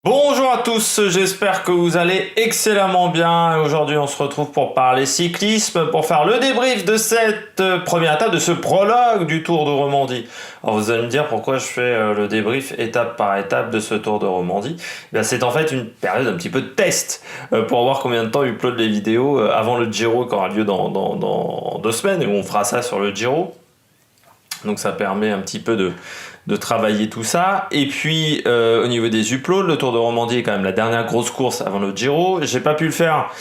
Bonjour à tous, j'espère que vous allez excellemment bien. Aujourd'hui, on se retrouve pour parler cyclisme, pour faire le débrief de cette première étape, de ce prologue du Tour de Romandie. Alors vous allez me dire pourquoi je fais le débrief étape par étape de ce Tour de Romandie. C'est en fait une période un petit peu de test pour voir combien de temps upload les vidéos avant le Giro qui aura lieu dans 2 semaines et on fera ça sur le Giro. Donc ça permet un petit peu de travailler tout ça. Et puis au niveau des uploads, le Tour de Romandie est quand même la dernière grosse course avant le Giro. J'ai pas pu le faire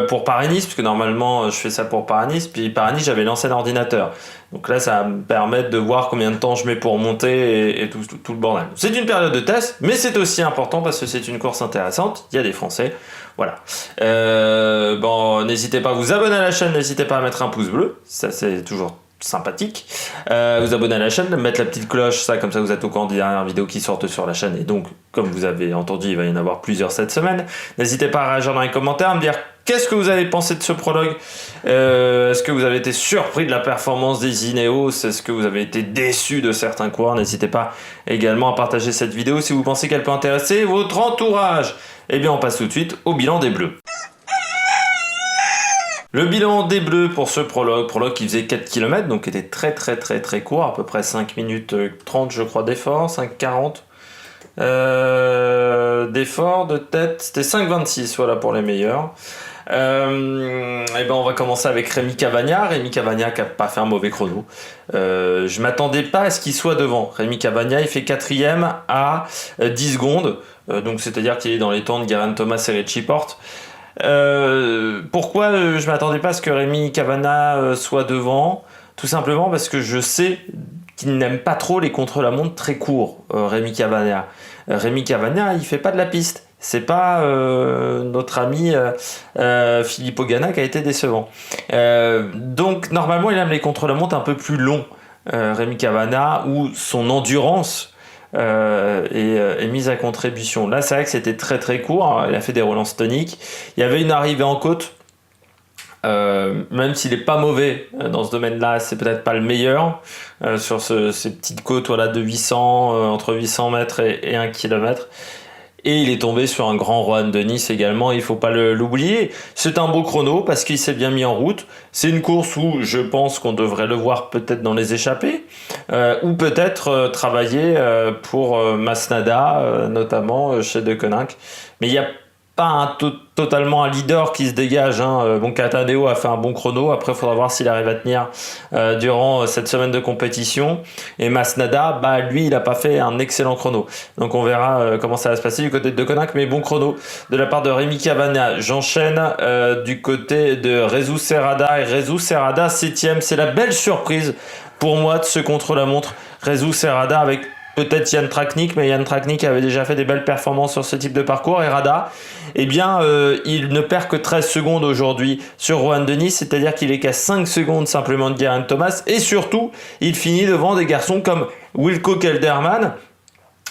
pour Paris-Nice, parce que normalement je fais ça pour Paris-Nice. Puis Paris-Nice, j'avais lancé l'ordinateur. Donc là, ça va me permettre de voir combien de temps je mets pour monter et tout le bordel. C'est une période de test, mais c'est aussi important parce que c'est une course intéressante. Il y a des Français. Voilà. N'hésitez pas à vous abonner à la chaîne, n'hésitez pas à mettre un pouce bleu. Ça, c'est toujours sympathique. Vous abonner à la chaîne, mettre la petite cloche, ça comme ça vous êtes au courant des dernières vidéos qui sortent sur la chaîne, et donc comme vous avez entendu il va y en avoir plusieurs cette semaine. N'hésitez pas à réagir dans les commentaires, à me dire qu'est-ce que vous avez pensé de ce prologue. Est-ce que vous avez été surpris de la performance des Ineos? Est-ce que vous avez été déçu de certains coureurs? N'hésitez pas également à partager cette vidéo si vous pensez qu'elle peut intéresser votre entourage. Et bien on passe tout de suite au bilan des Bleus. Le bilan des Bleus pour ce prologue qui faisait 4 km, donc qui était très court, à peu près 5 minutes 30 je crois d'effort, 5,40 d'effort de tête, c'était 5,26 voilà pour les meilleurs. On va commencer avec Rémi Cavagna qui a pas fait un mauvais chrono. Je m'attendais pas à ce qu'il soit devant. Rémi Cavagna il fait 4ème à 10 secondes, donc c'est-à-dire qu'il est dans les temps de Geraint Thomas et Richie Porte. Pourquoi je m'attendais pas à ce que Rémi Cavagna soit devant? Tout simplement parce que je sais qu'il n'aime pas trop les contre-la-montre très courts, Rémi Cavagna. Rémi Cavagna, il fait pas de la piste. C'est pas notre ami Filippo Ganna qui a été décevant. Donc normalement, il aime les contre-la-montre un peu plus longs, Rémi Cavagna, où son endurance est mise à contribution. Là, c'est vrai que c'était très court. Il a fait des relances toniques. Il y avait une arrivée en côte. Même s'il n'est pas mauvais dans ce domaine-là, c'est peut-être pas le meilleur sur ces petites côtes de 800, entre 800 mètres et 1 km. Et il est tombé sur un grand Rohan Dennis également, il faut pas l'oublier. C'est un beau chrono parce qu'il s'est bien mis en route. C'est une course où je pense qu'on devrait le voir peut-être dans les échappées, ou peut-être travailler pour Masnada, notamment chez De Koninck. Mais il n'y a pas totalement un leader qui se dégage. Cataneo a fait un bon chrono. Après, il faudra voir s'il arrive à tenir durant cette semaine de compétition. Et Masnada, lui, il n'a pas fait un excellent chrono. Donc, on verra comment ça va se passer du côté de Koninck. Mais bon chrono de la part de Rémi Cavagna. J'enchaîne du côté de Jesus Serrada. Et Jesus Serrada, 7ème. C'est la belle surprise pour moi de ce contre-la-montre. Jesus Serrada avec peut-être Jan Tratnik, mais Jan Tratnik avait déjà fait des belles performances sur ce type de parcours. Et Rada, il ne perd que 13 secondes aujourd'hui sur Rohan Dennis, c'est-à-dire qu'il est qu'à 5 secondes simplement de Geraint Thomas. Et surtout, il finit devant des garçons comme Wilco Kelderman,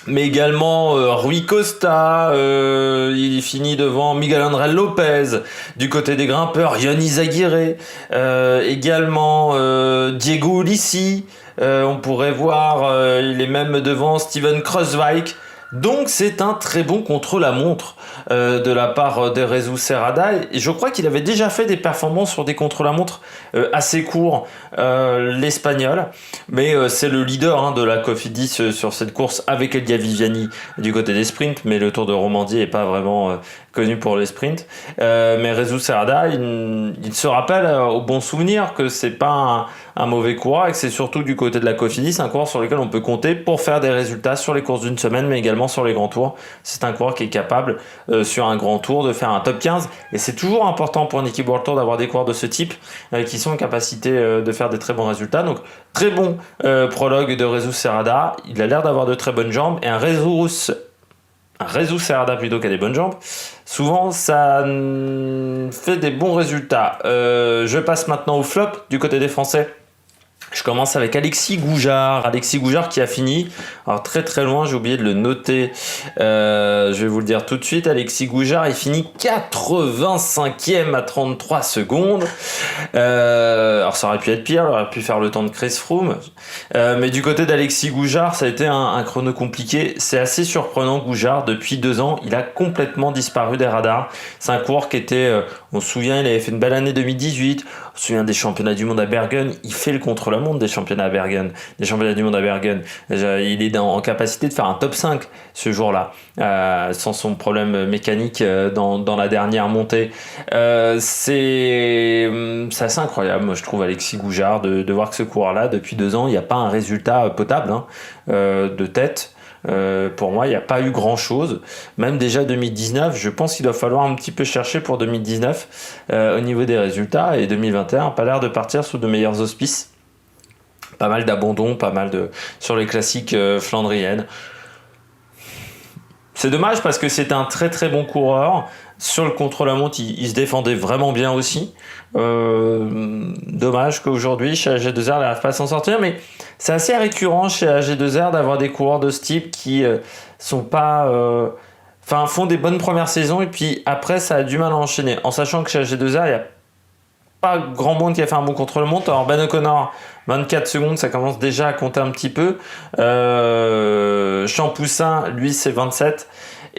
mais également Rui Costa, il finit devant Miguel André Lopez, du côté des grimpeurs, Ion Aguirre, également Diego Ulissi, on pourrait voir, il est même devant Steven Kruijswijk. Donc c'est un très bon contre-la-montre de la part de Jesus Serrada, et je crois qu'il avait déjà fait des performances sur des contre-la-montre assez courts, l'Espagnol, mais c'est le leader de la Cofidis sur cette course avec Elia Viviani du côté des sprints, mais le Tour de Romandie est pas vraiment connu pour les sprints. Mais Jesus Serrada, il se rappelle au bon souvenir que c'est pas un mauvais coureur et que c'est surtout du côté de la Cofidis un coureur sur lequel on peut compter pour faire des résultats sur les courses d'une semaine, mais également sur les grands tours. C'est un coureur qui est capable sur un grand tour de faire un top 15, et c'est toujours important pour une équipe World Tour d'avoir des coureurs de ce type qui sont en capacité de faire des très bons résultats. Donc très bon prologue de Jesus Serrada, il a l'air d'avoir de très bonnes jambes, et un Jesus Serrada plutôt qui a des bonnes jambes, souvent ça fait des bons résultats. Je passe maintenant au flop du côté des Français. Je commence avec Alexis Goujard. Alexis Goujard qui a fini, alors très très loin, j'ai oublié de le noter. Je vais vous le dire tout de suite. Alexis Goujard, il finit 85e à 33 secondes. Alors ça aurait pu être pire, il aurait pu faire le temps de Chris Froome. Mais du côté d'Alexis Goujard, ça a été un chrono compliqué. C'est assez surprenant, Goujard. Depuis 2 ans, il a complètement disparu des radars. C'est un coureur qui était, on se souvient, il avait fait une belle année 2018. On se souvient des championnats du monde à Bergen. Il fait le contre-la-montre des championnats à Bergen, des championnats du monde à Bergen. Il est en capacité de faire un top 5 ce jour-là, sans son problème mécanique dans la dernière montée. C'est assez incroyable, moi je trouve, Alexis Goujard, de voir que ce coureur-là, depuis 2 ans, il n'y a pas un résultat potable de tête. Pour moi, il n'y a pas eu grand-chose. Même déjà 2019, je pense qu'il doit falloir un petit peu chercher pour 2019 au niveau des résultats. Et 2021 n'a pas l'air de partir sous de meilleurs auspices. Pas mal d'abandons, pas mal sur les classiques flandriennes. C'est dommage parce que c'était un très très bon coureur. Sur le contre-la-montre, il se défendait vraiment bien aussi. Dommage qu'aujourd'hui, chez AG2R, il n'arrive pas à s'en sortir. Mais c'est assez récurrent chez AG2R d'avoir des coureurs de ce type qui sont pas... font des bonnes premières saisons et puis après, ça a du mal à enchaîner. En sachant que chez AG2R, il n'y a pas grand monde qui a fait un bon contre-la-montre. Alors Ben O'Connor, 24 secondes, ça commence déjà à compter un petit peu. Champoussin, lui, c'est 27.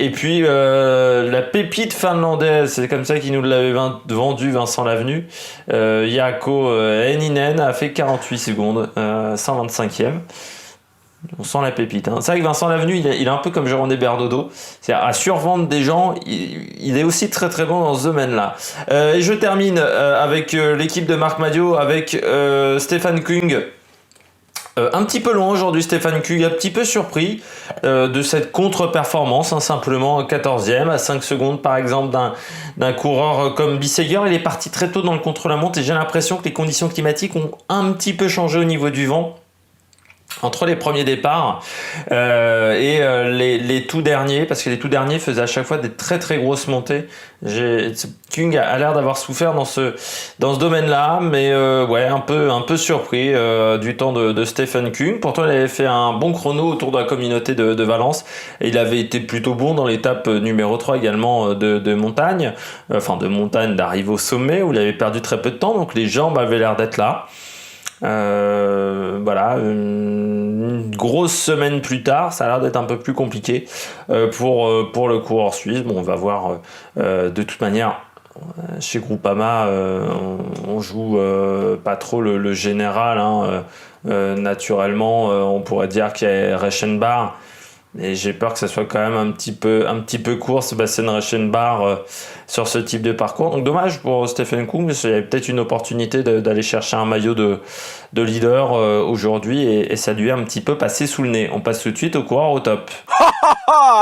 Et puis la pépite finlandaise, c'est comme ça qu'il nous l'avait vendu, Vincent Lavenu. Jaakko Henninen a fait 48 secondes, 125e. On sent la pépite. C'est vrai que Vincent Lavenu, il est un peu comme Jérôme Berdodo. C'est-à-dire à survendre des gens, il est aussi très très bon dans ce domaine-là. Et je termine avec l'équipe de Marc Madiot, avec Stefan Kung. Un petit peu long aujourd'hui, Stefan Kung, un petit peu surpris de cette contre-performance, simplement 14e, à 5 secondes par exemple d'un coureur comme Bissegger. Il est parti très tôt dans le contre-la-montre et j'ai l'impression que les conditions climatiques ont un petit peu changé au niveau du vent entre les premiers départs et les tout derniers, parce que les tout derniers faisaient à chaque fois des très très grosses montées. Kung a l'air d'avoir souffert dans ce domaine-là, mais un peu surpris du temps de Stefan Kung. Pourtant, il avait fait un bon chrono autour de la communauté de Valence et il avait été plutôt bon dans l'étape numéro 3 également de montagne, d'arrive au sommet où il avait perdu très peu de temps, donc les jambes avaient l'air d'être là. Une grosse semaine plus tard, ça a l'air d'être un peu plus compliqué pour le coureur suisse. Bon, on va voir. De toute manière, chez Groupama, on joue pas trop le général. Naturellement, on pourrait dire qu'il y a Reichenbach. Et j'ai peur que ça soit quand même un petit peu court, Sébastien Reichenbach, sur ce type de parcours. Donc dommage pour Stefan Kung, parce qu'il y avait peut-être une opportunité d'aller chercher un maillot de leader aujourd'hui, et ça lui a un petit peu passé sous le nez. On passe tout de suite au coureur au top.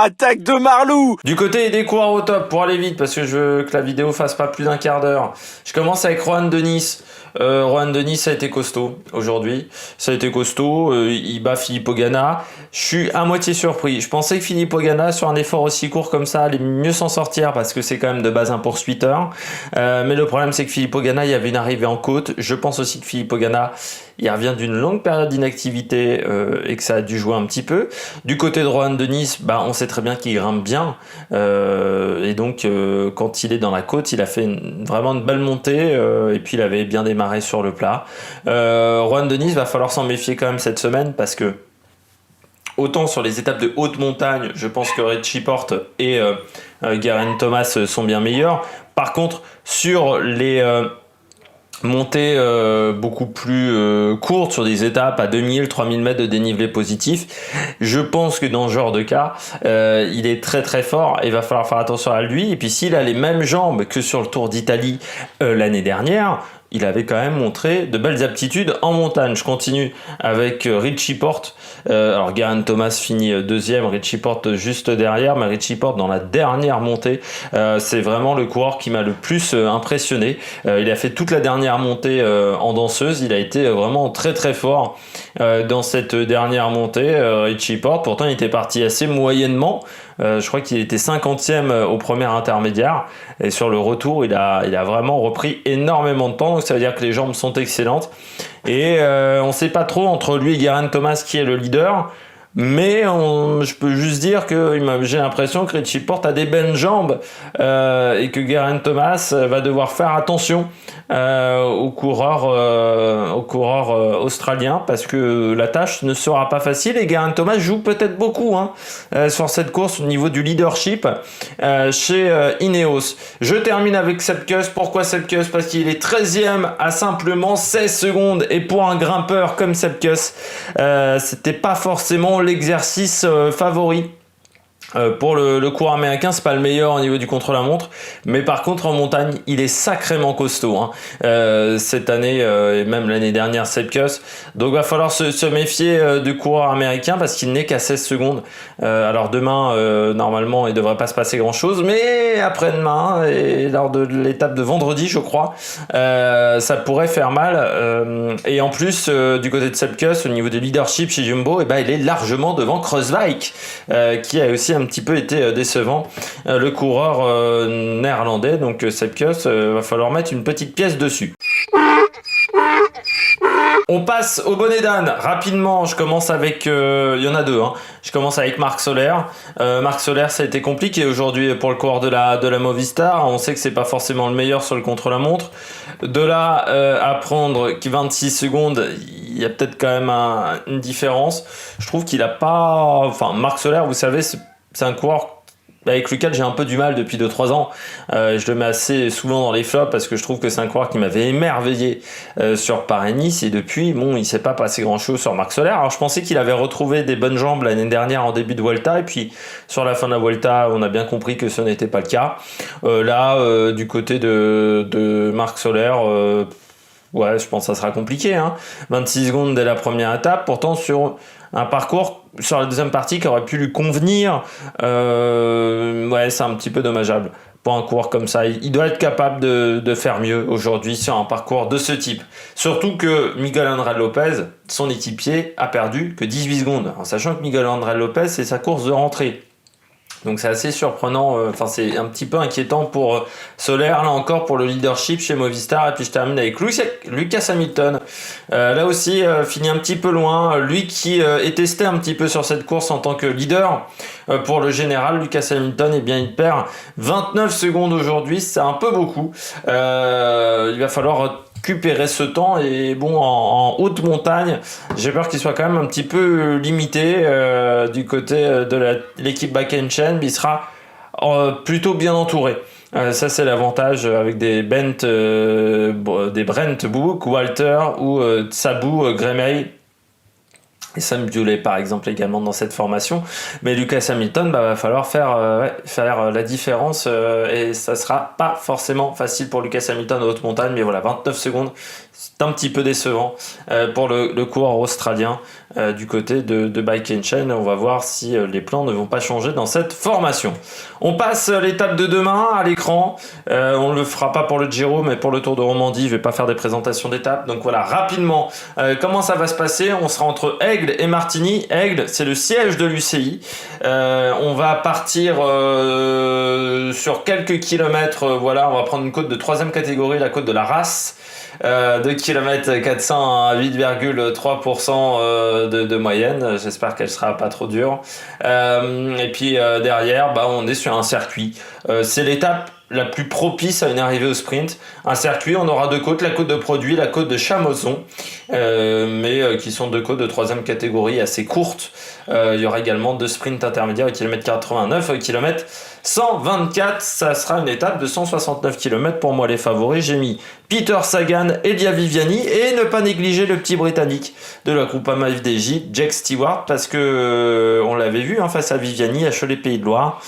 Attaque de Marlou! Du côté des coureurs au top, pour aller vite, parce que je veux que la vidéo fasse pas plus d'un quart d'heure. Je commence avec Rohan Dennis. Rohan Dennis, ça a été costaud aujourd'hui. Ça a été costaud. Il bat Filippo Ganna. Je suis à moitié surpris. Je pensais que Filippo Ganna, sur un effort aussi court comme ça, allait mieux s'en sortir parce que c'est quand même de base un poursuiteur. Mais le problème, c'est que Filippo Ganna, il y avait une arrivée en côte. Je pense aussi que Filippo Ganna, il revient d'une longue période d'inactivité et que ça a dû jouer un petit peu. Du côté de Rohan Dennis, on sait très bien qu'il grimpe bien. Et donc, quand il est dans la côte, il a fait vraiment une belle montée. Et puis, il avait bien démarré sur le plat. Rohan Dennis, va falloir s'en méfier quand même cette semaine parce que autant sur les étapes de haute montagne, je pense que Richie Porte et Geraint Thomas sont bien meilleurs. Par contre, sur les montée beaucoup plus courte, sur des étapes à 2000-3000 mètres de dénivelé positif, je pense que dans ce genre de cas, il est très très fort et il va falloir faire attention à lui. Et puis s'il a les mêmes jambes que sur le Tour d'Italie l'année dernière, il avait quand même montré de belles aptitudes en montagne. Je continue avec Richie Porte. Alors Geraint Thomas finit deuxième, Richie Porte juste derrière, mais Richie Porte dans la dernière montée, c'est vraiment le coureur qui m'a le plus impressionné. Il a fait toute la dernière montée en danseuse, il a été vraiment très très fort dans cette dernière montée, Richie Porte. Pourtant il était parti assez moyennement, Je crois qu'il était 50e au premier intermédiaire. Et sur le retour, il a vraiment repris énormément de temps. Donc ça veut dire que les jambes sont excellentes. Et on ne sait pas trop entre lui et Geraint Thomas qui est le leader. Mais je peux juste dire que j'ai l'impression que Richie Porte a des belles jambes et que Geraint Thomas va devoir faire attention aux coureurs australiens parce que la tâche ne sera pas facile et Geraint Thomas joue peut-être beaucoup sur cette course au niveau du leadership chez Ineos. Je termine avec Sepp Kuss. Pourquoi Sepp Kuss? Parce qu'il est 13e à simplement 16 secondes et pour un grimpeur comme Sepp Kuss, c'était pas forcément l'exercice favori. Pour le coureur américain, c'est pas le meilleur au niveau du contre-la-montre, mais par contre en montagne, il est sacrément costaud cette année et même l'année dernière, Sepp Kuss. Donc va falloir se méfier du coureur américain parce qu'il n'est qu'à 16 secondes. Alors demain, normalement, il devrait pas se passer grand-chose, mais après-demain et lors de l'étape de vendredi, je crois, ça pourrait faire mal. Et en plus, du côté de Sepp Kuss, au niveau du leadership chez Jumbo, il est largement devant Kruijswijk, qui a aussi un petit peu été décevant, le coureur néerlandais. Donc Sepp Kuss, va falloir mettre une petite pièce dessus. On passe au bonnet d'âne rapidement. Je commence avec, il y en a deux. Je commence avec Marc Soler. Marc Soler, ça a été compliqué aujourd'hui pour le coureur de la Movistar. On sait que c'est pas forcément le meilleur sur le contre-la-montre. De là à prendre 26 secondes, il y a peut-être quand même une différence. Je trouve qu'il a pas. Enfin, Marc Soler, vous savez, c'est un coureur avec lequel j'ai un peu du mal depuis 2-3 ans. Je le mets assez souvent dans les flops parce que je trouve que c'est un coureur qui m'avait émerveillé sur Paris-Nice et depuis, il s'est pas passé grand-chose sur Marc Soler. Alors je pensais qu'il avait retrouvé des bonnes jambes l'année dernière en début de Vuelta et puis sur la fin de la Vuelta, on a bien compris que ce n'était pas le cas. Du côté de Marc Soler, ouais, je pense que ça sera compliqué. 26 secondes dès la première étape, pourtant sur un parcours sur la deuxième partie qui aurait pu lui convenir, ouais, c'est un petit peu dommageable pour un coureur comme ça. Il doit être capable de faire mieux aujourd'hui sur un parcours de ce type. Surtout que Miguel André Lopez, son équipier, a perdu que 18 secondes, en sachant que Miguel André Lopez, c'est sa course de rentrée. Donc c'est assez surprenant, c'est un petit peu inquiétant pour Soler, là encore pour le leadership chez Movistar. Et puis je termine avec Lucas Hamilton, là aussi finit un petit peu loin, lui qui est testé un petit peu sur cette course en tant que leader pour le général. Lucas Hamilton, il perd 29 secondes aujourd'hui, c'est un peu beaucoup. Il va falloir récupérer ce temps et en haute montagne j'ai peur qu'il soit quand même un petit peu limité du côté de l'équipe Bike and Chain. Il sera plutôt bien entouré. Ça c'est l'avantage avec des Brent Book, Walter ou Sabou Gremey et Sam Bewley par exemple également dans cette formation. Mais Lucas Hamilton, va falloir faire la différence et ça sera pas forcément facile pour Lucas Hamilton en haute montagne. Mais voilà, 29 secondes, c'est un petit peu décevant pour le coureur australien du côté de Bike and Chain. On va voir si les plans ne vont pas changer dans cette formation. On passe l'étape de demain à l'écran. On ne le fera pas pour le Giro, mais pour le Tour de Romandie, je vais pas faire des présentations d'étapes. Donc voilà, rapidement, comment ça va se passer? On sera entre Aigle et Martigny. Aigle, c'est le siège de l'UCI. On va partir sur quelques kilomètres. Voilà, on va prendre une côte de 3e catégorie, la côte de la Race. 2 km 400 à 8,3% de moyenne. J'espère qu'elle sera pas trop dure. Et puis derrière, on est sur un circuit. C'est l'étape la plus propice à une arrivée au sprint. Un circuit, on aura deux côtes, la côte de Produit, la côte de Chamoson, mais qui sont deux côtes de 3e catégorie assez courtes. Il y aura également deux sprints intermédiaires au kilomètre 89, au kilomètre 124. Ça sera une étape de 169 km. Pour moi, les favoris, j'ai mis Peter Sagan, Elia Viviani et ne pas négliger le petit Britannique de la Groupama FDJ, Jack Stewart, parce que on l'avait vu face à Viviani à Cholet-Pays de Loire.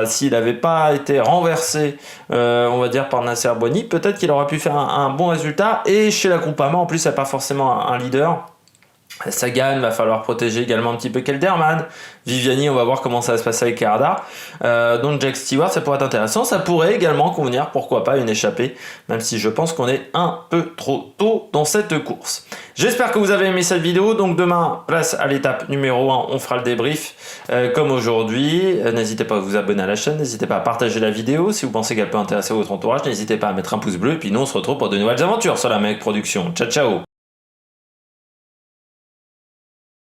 S'il n'avait pas été renversé, on va dire, par Nasser Boigny, peut-être qu'il aurait pu faire un bon résultat. Et chez la Groupama, en plus, il n'y a pas forcément un leader. Sagan, va falloir protéger également un petit peu Kelderman. Viviani, on va voir comment ça va se passer avec Carda. Donc Jack Stewart, ça pourrait être intéressant. Ça pourrait également convenir, pourquoi pas, une échappée, même si je pense qu'on est un peu trop tôt dans cette course. J'espère que vous avez aimé cette vidéo. Donc demain, place à l'étape numéro 1, on fera le débrief comme aujourd'hui. N'hésitez pas à vous abonner à la chaîne, n'hésitez pas à partager la vidéo. Si vous pensez qu'elle peut intéresser votre entourage, n'hésitez pas à mettre un pouce bleu. Et puis nous, on se retrouve pour de nouvelles aventures sur la Mec Production. Ciao, ciao!